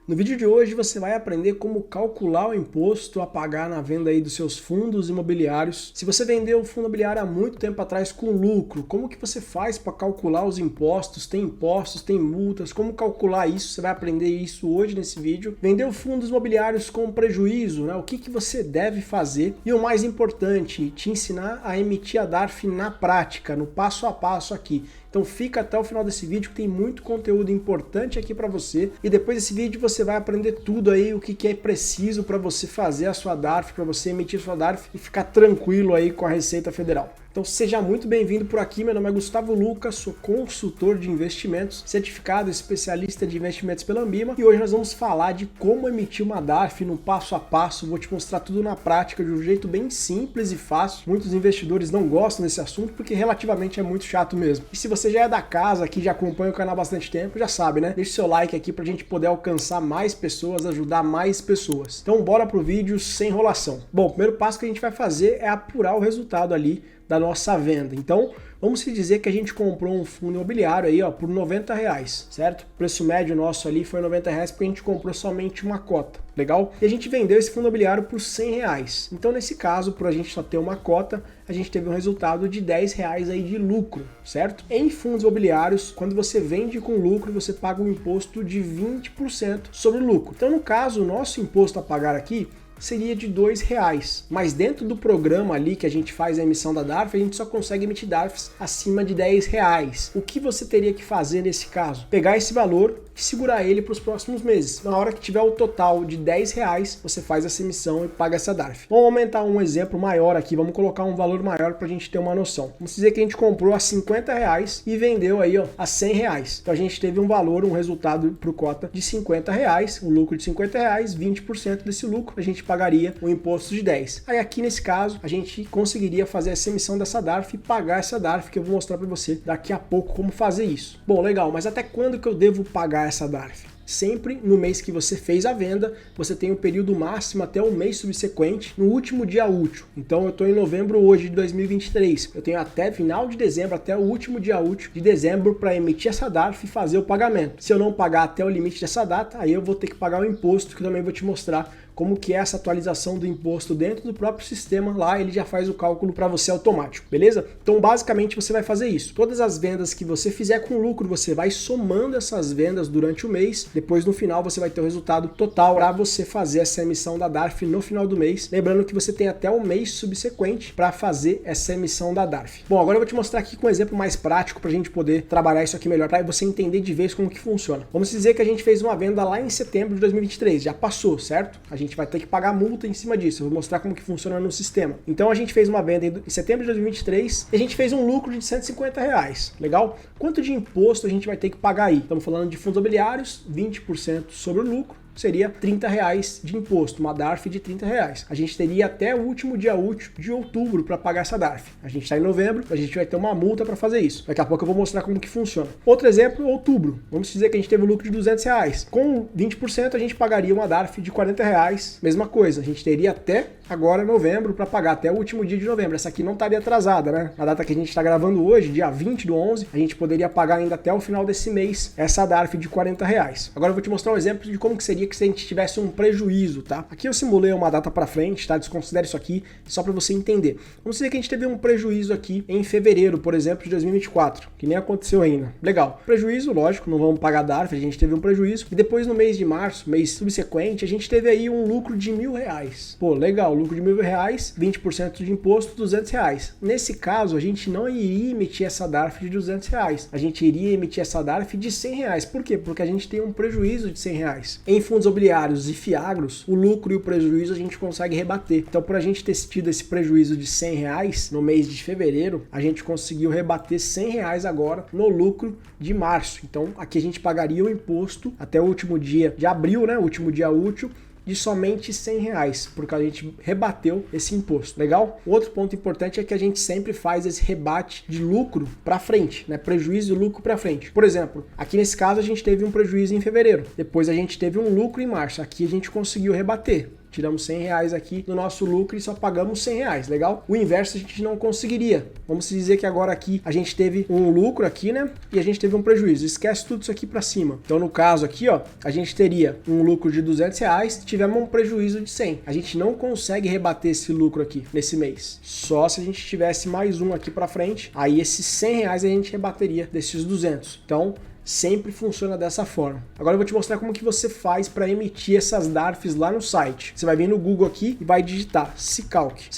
No vídeo de hoje você vai aprender como calcular o imposto a pagar na venda aí dos seus fundos imobiliários. Se você vendeu um fundo imobiliário há muito tempo atrás com lucro, como que você faz para calcular os impostos? Tem impostos, tem multas, como calcular isso? Você vai aprender isso hoje nesse vídeo. Vendeu fundos imobiliários com prejuízo, né? O que você deve fazer? E o mais importante, te ensinar a emitir a DARF na prática, no passo a passo aqui. Então fica até o final desse vídeo que tem muito conteúdo importante aqui para você. E depois desse vídeo você vai aprender tudo aí, o que é preciso para você fazer a sua DARF, para você emitir a sua DARF e ficar tranquilo aí com a Receita Federal. Então seja muito bem-vindo por aqui, meu nome é Gustavo Lucas, sou consultor de investimentos, certificado especialista de investimentos pela Ambima e hoje nós vamos falar de como emitir uma DARF no passo a passo, vou te mostrar tudo na prática de um jeito bem simples e fácil. Muitos investidores não gostam desse assunto porque relativamente é muito chato mesmo. E se você já é da casa aqui, já acompanha o canal há bastante tempo, já sabe, né? Deixe seu like aqui pra gente poder alcançar mais pessoas, ajudar mais pessoas. Então bora pro vídeo sem enrolação. Bom, o primeiro passo que a gente vai fazer é apurar o resultado ali da nossa venda. Então, vamos dizer que a gente comprou um fundo imobiliário aí, ó, por R$90, certo? O preço médio nosso ali foi R$90 porque a gente comprou somente uma cota, legal? E a gente vendeu esse fundo imobiliário por R$100. Então, nesse caso, por a gente só ter uma cota, a gente teve um resultado de R$10 aí de lucro, certo? Em fundos imobiliários, quando você vende com lucro, você paga um imposto de 20% sobre o lucro. Então, no caso, o nosso imposto a pagar aqui seria de R$2, mas dentro do programa ali que a gente faz a emissão da DARF, a gente só consegue emitir DARFs acima de R$10. O que você teria que fazer nesse caso? Pegar esse valor e segurar ele para os próximos meses. Na hora que tiver o total de R$10, você faz essa emissão e paga essa DARF. Vamos aumentar um exemplo maior aqui, vamos colocar um valor maior para a gente ter uma noção. Vamos dizer que a gente comprou a R$50 e vendeu aí, ó, a R$100. Então a gente teve um valor, um resultado para o cota de R$50, um lucro de R$50, 20% desse lucro, a gente pagaria um imposto de 10. Aí aqui nesse caso, a gente conseguiria fazer essa emissão dessa DARF e pagar essa DARF, que eu vou mostrar para você daqui a pouco como fazer isso. Bom, legal, mas até quando que eu devo pagar essa DARF? Sempre no mês que você fez a venda, você tem um período máximo até o mês subsequente, no último dia útil. Então eu estou em novembro hoje de 2023, eu tenho até final de dezembro, até o último dia útil de dezembro para emitir essa DARF e fazer o pagamento. Se eu não pagar até o limite dessa data, aí eu vou ter que pagar o imposto, que eu também vou te mostrar como que é essa atualização do imposto dentro do próprio sistema. Lá ele já faz o cálculo para você automático, beleza? Então basicamente você vai fazer isso. Todas as vendas que você fizer com lucro, você vai somando essas vendas durante o mês. Depois no final você vai ter o resultado total para você fazer essa emissão da DARF no final do mês. Lembrando que você tem até o mês subsequente para fazer essa emissão da DARF. Bom, agora eu vou te mostrar aqui com um exemplo mais prático para a gente poder trabalhar isso aqui melhor, para você entender de vez como que funciona. Vamos dizer que a gente fez uma venda lá em setembro de 2023, já passou, certo? A gente vai ter que pagar multa em cima disso. Eu vou mostrar como que funciona no sistema. Então a gente fez uma venda em setembro de 2023 e a gente fez um lucro de R$150, legal? Quanto de imposto a gente vai ter que pagar aí? Estamos falando de fundos imobiliários, 20% sobre o lucro, seria R$30 de imposto, uma DARF de R$30. A gente teria até o último dia útil de outubro para pagar essa DARF. A gente está em novembro, a gente vai ter uma multa para fazer isso. Daqui a pouco eu vou mostrar como que funciona. Outro exemplo, outubro. Vamos dizer que a gente teve um lucro de R$200. Com 20% a gente pagaria uma DARF de R$40. Mesma coisa, a gente teria até agora novembro para pagar, até o último dia de novembro. Essa aqui não estaria atrasada, né? Na data que a gente está gravando hoje, dia 20/11, a gente poderia pagar ainda até o final desse mês essa DARF de R$40. Agora eu vou te mostrar um exemplo de como que seria que se a gente tivesse um prejuízo, tá? Aqui eu simulei uma data para frente, tá? Desconsidere isso aqui, só para você entender. Vamos dizer que a gente teve um prejuízo aqui em fevereiro, por exemplo, de 2024, que nem aconteceu ainda. Legal. Prejuízo, lógico, não vamos pagar DARF, a gente teve um prejuízo. E depois no mês de março, mês subsequente, a gente teve aí um lucro de R$1.000. Pô, legal, lucro de R$1.000, 20% de imposto, R$200. Nesse caso, a gente não iria emitir essa DARF de R$200. A gente iria emitir essa DARF de R$100. Por quê? Porque a gente tem um prejuízo de R$100. Em fundos imobiliários e fiagros, o lucro e o prejuízo a gente consegue rebater. Então, por a gente ter tido esse prejuízo de R$100 no mês de fevereiro, a gente conseguiu rebater R$100 agora no lucro de março. Então, aqui a gente pagaria o imposto até o último dia de abril, né? O último dia útil, de somente R$100, porque a gente rebateu esse imposto, legal? Outro ponto importante é que a gente sempre faz esse rebate de lucro para frente, né? Prejuízo e lucro para frente. Por exemplo, aqui nesse caso a gente teve um prejuízo em fevereiro, depois a gente teve um lucro em março, aqui a gente conseguiu rebater. tiramos 100 reais aqui no nosso lucro e só pagamos 100 reais, legal? O inverso a gente não conseguiria. Vamos dizer que agora aqui a gente teve um lucro aqui, né? E a gente teve um prejuízo. Esquece tudo isso aqui para cima. Então no caso aqui, ó, a gente teria um lucro de 200 reais, tivemos um prejuízo de 100. A gente não consegue rebater esse lucro aqui nesse mês. Só se a gente tivesse mais um aqui para frente, aí esses 100 reais a gente rebateria desses 200. Então sempre funciona dessa forma. Agora eu vou te mostrar como que você faz para emitir essas DARFs lá no site. Você vai vir no Google aqui e vai digitar Sicalc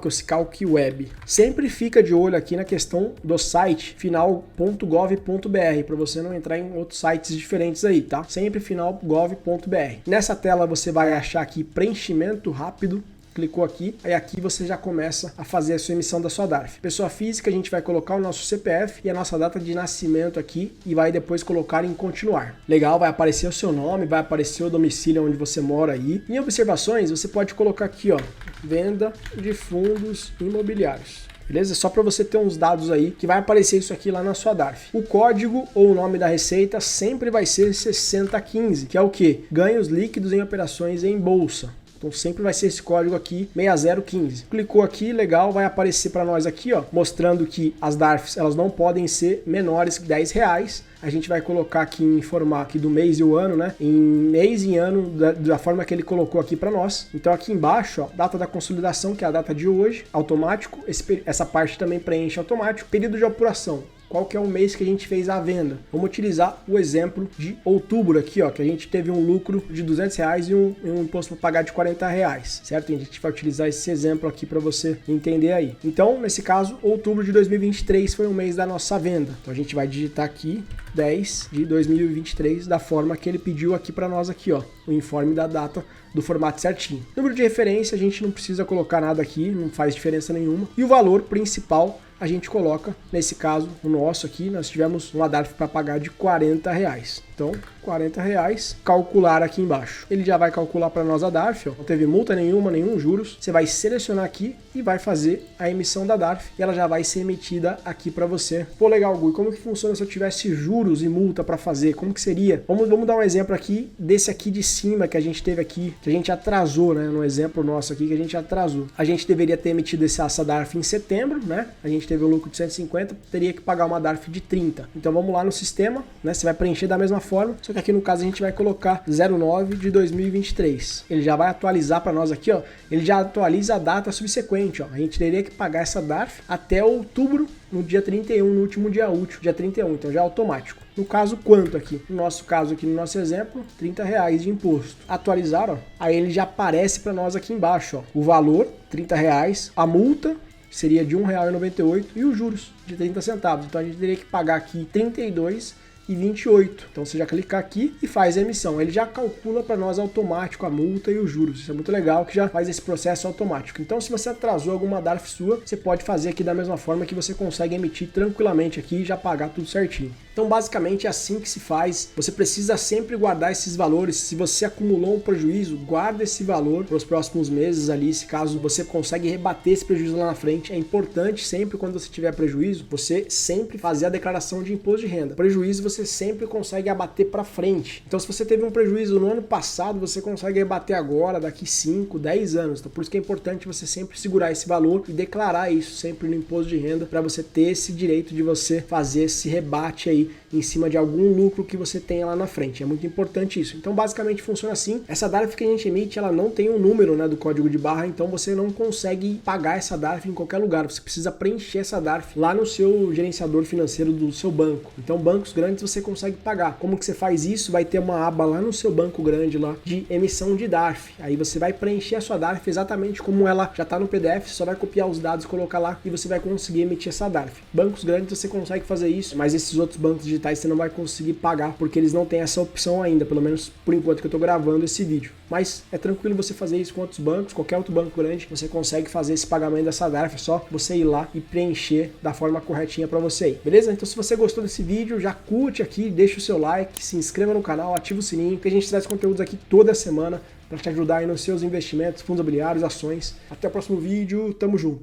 ou Sicalc Web. Sempre fica de olho aqui na questão do site final.gov.br para você não entrar em outros sites diferentes aí, tá? Sempre final.gov.br. Nessa tela você vai achar aqui preenchimento rápido. Clicou aqui, aí aqui você já começa a fazer a sua emissão da sua DARF. Pessoa física, a gente vai colocar o nosso CPF e a nossa data de nascimento aqui e vai depois colocar em continuar. Legal, vai aparecer o seu nome, vai aparecer o domicílio onde você mora aí. Em observações, você pode colocar aqui, ó, venda de fundos imobiliários. Beleza? Só para você ter uns dados aí que vai aparecer isso aqui lá na sua DARF. O código ou o nome da receita sempre vai ser 6015, que é o que? Ganhos líquidos em operações em bolsa. Então sempre vai ser esse código aqui, 6015. Clicou aqui, legal, vai aparecer para nós aqui, ó, mostrando que as DARFs elas não podem ser menores que 10 reais. A gente vai colocar aqui, informar aqui do mês e o ano, né? Em mês e ano, da forma que ele colocou aqui para nós. Então aqui embaixo, ó, data da consolidação, que é a data de hoje, automático. Essa parte também preenche automático. Período de apuração. Qual que é o mês que a gente fez a venda? Vamos utilizar o exemplo de outubro aqui, ó, que a gente teve um lucro de 200 reais e um imposto para pagar de 40 reais, certo? E a gente vai utilizar esse exemplo aqui para você entender aí. Então, nesse caso, outubro de 2023 foi o mês da nossa venda. Então a gente vai digitar aqui 10 de 2023 da forma que ele pediu aqui para nós aqui, ó, o informe da data do formato certinho. Número de referência, a gente não precisa colocar nada aqui, não faz diferença nenhuma. E o valor principal a gente coloca, nesse caso, o nosso aqui, nós tivemos uma DARF para pagar de 40 reais. Então, 40 reais, calcular aqui embaixo. Ele já vai calcular para nós a DARF, ó. Não teve multa nenhuma, nenhum juros. Você vai selecionar aqui e vai fazer a emissão da DARF e ela já vai ser emitida aqui para você. Pô, legal, Gui, como que funciona se eu tivesse juros e multa para fazer? Como que seria? Vamos dar um exemplo aqui desse aqui de cima que a gente teve aqui, que a gente atrasou, né? No exemplo nosso aqui que a gente atrasou. A gente deveria ter emitido essa DARF em setembro, né? A gente teve um lucro de 150, teria que pagar uma DARF de 30. Então vamos lá no sistema, né? Você vai preencher da mesma forma, só que aqui no caso a gente vai colocar 09 de 2023. Ele já vai atualizar para nós aqui, ó. Ele já atualiza a data subsequente, ó. A gente teria que pagar essa DARF até outubro, no dia 31, no último dia útil, dia 31. Então já é automático. No caso, quanto aqui? No nosso caso aqui, no nosso exemplo, 30 reais de imposto. Atualizar, ó. Aí ele já aparece para nós aqui embaixo, ó. O valor, 30 reais. A multa seria de R$1,98 e os juros de 30 centavos. Então a gente teria que pagar aqui 32,28. Então você já clica aqui e faz a emissão. Ele já calcula para nós automático a multa e os juros. Isso é muito legal que já faz esse processo automático. Então se você atrasou alguma DARF sua, você pode fazer aqui da mesma forma que você consegue emitir tranquilamente aqui e já pagar tudo certinho. Então basicamente é assim que se faz. Você precisa sempre guardar esses valores. Se você acumulou um prejuízo, guarda esse valor para os próximos meses ali, se caso você consegue rebater esse prejuízo lá na frente. É importante sempre quando você tiver prejuízo, você sempre fazer a declaração de imposto de renda. Prejuízo você sempre consegue abater para frente. Então se você teve um prejuízo no ano passado, você consegue rebater agora, daqui 5, 10 anos. Então por isso que é importante você sempre segurar esse valor e declarar isso sempre no imposto de renda para você ter esse direito de você fazer esse rebate aí em cima de algum lucro que você tenha lá na frente. É muito importante isso. Então basicamente funciona assim. Essa DARF que a gente emite, ela não tem um número, né, do código de barra, então você não consegue pagar essa DARF em qualquer lugar. Você precisa preencher essa DARF lá no seu gerenciador financeiro do seu banco. Então bancos grandes você consegue pagar. Como que você faz isso? Vai ter uma aba lá no seu banco grande lá de emissão de DARF. Aí você vai preencher a sua DARF exatamente como ela já está no PDF, só vai copiar os dados, colocar lá e você vai conseguir emitir essa DARF. Bancos grandes você consegue fazer isso, mas esses outros bancos digitais você não vai conseguir pagar porque eles não têm essa opção ainda, pelo menos por enquanto que eu estou gravando esse vídeo. Mas é tranquilo você fazer isso com outros bancos, qualquer outro banco grande, você consegue fazer esse pagamento dessa DARF, é só você ir lá e preencher da forma corretinha para você aí, beleza? Então se você gostou desse vídeo, já curte aqui, deixa o seu like, se inscreva no canal, ativa o sininho, que a gente traz conteúdos aqui toda semana para te ajudar aí nos seus investimentos, fundos imobiliários, ações. Até o próximo vídeo, tamo junto!